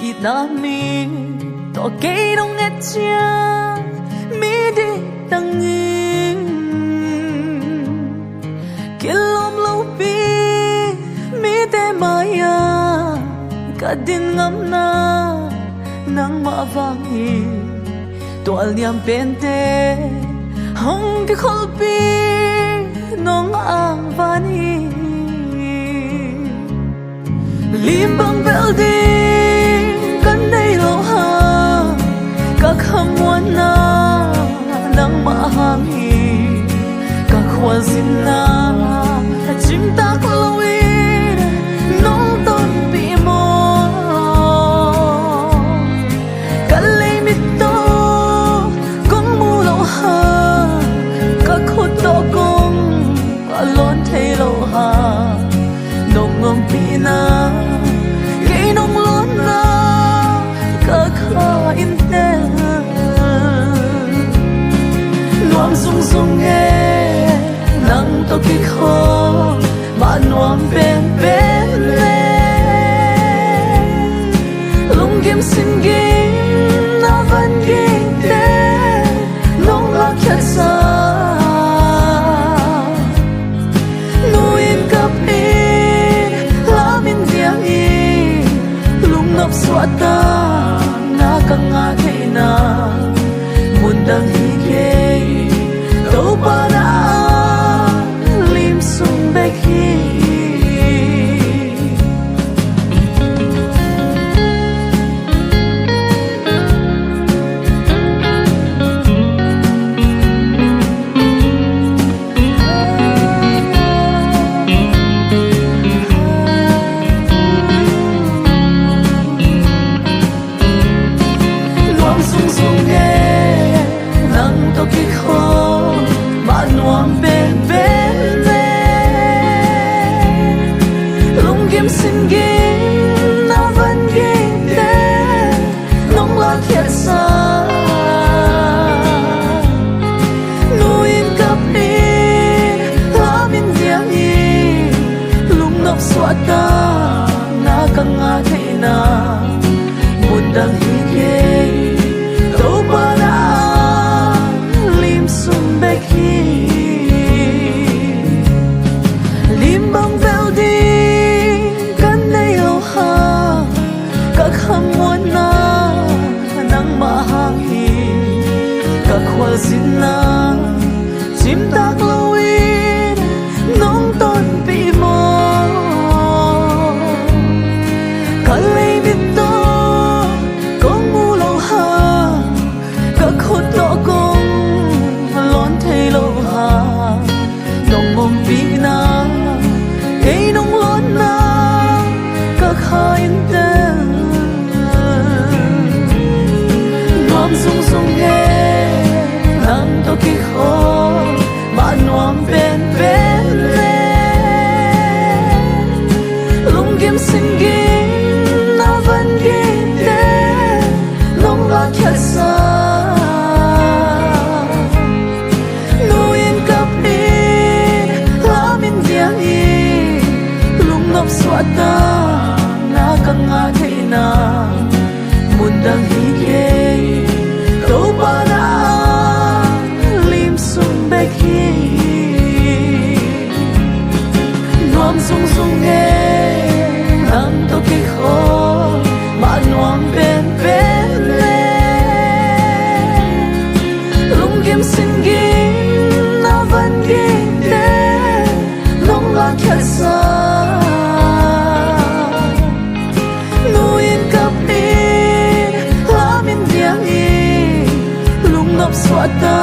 ít na mi to cây đông ngất cha mi đi tăng nghi kia lom lâu pi mi te maya cả din ngắm na nang ma vang hi toal niam pente hong cái khol pi nong ang vani lim bang bel đi kan đây lâu ha các ham muốn na nang ma ham hi các khoan xin na chim ta lâu in nong ton bị mò kan lấy mít to con mu lâu ha các khốt to con lon thấy lâu ha nong ngom pi na gây nong lon na các kha in te nuam sung sung nghe nang to ki kho ma nuam ben ben le lung kim sin gi na van gi te nong la khat sa nuin kap in la min diang i lung nop swata na ka nga thei na mun dang hi ke to pa na lim sung bek hi nuam sung sung nghe nang to ki kho ma nuam ben ben le lung kim sin gi na van gi te nong la khiat sa nuin kap in la min diang i lung nop swata na ka nga thei na mun dang hi ke to pa na lim sum bek hi lim bang vel đi kan nei lo ha các kham muốn na nang ma hang hi các khwal sin na chim tak lo in nong ton pi mo kan lei bit to kong mu lo ha các khốt to kong lon thei lo ha nong mom pi na cây nong lon na các hai te nuam sung sung nghe nang to ki kho ma nuam ben ben le lung kim sin gi na van gi te nong la khat sa nuin kap in la min diang i lung nop swata na ka nga thei na mun dang hi ke to pa na lim sum bek hi nuam sung sung nghe nang to ki kho ma nuam ben ben le lung kim sin gi na van gi te nong la khat sa nuin kap in la min diang i lung nop swata